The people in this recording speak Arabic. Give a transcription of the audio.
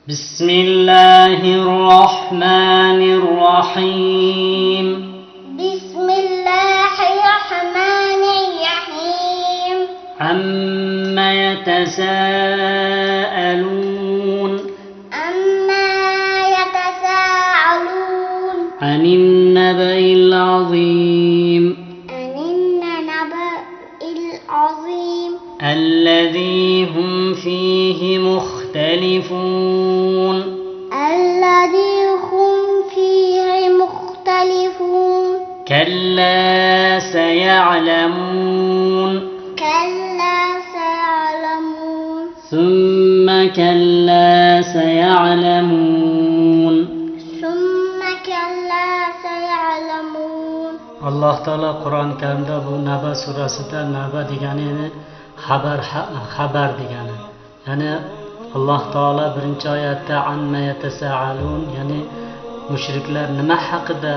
بسم الله الرحمن الرحيم بسم الله الرحمن الرحيم عما يتساءلون عن النبأ العظيم الذي هم فيه مختلفون كلا سيعلمون ثم كلا سيعلمون الله تعالى قرآن كريمda bu Naba surasida Naba degani xabar degani. Ya'ni Alloh taolo birinchi oyatda amma yatasaalun, ya'ni mushriklar nima haqida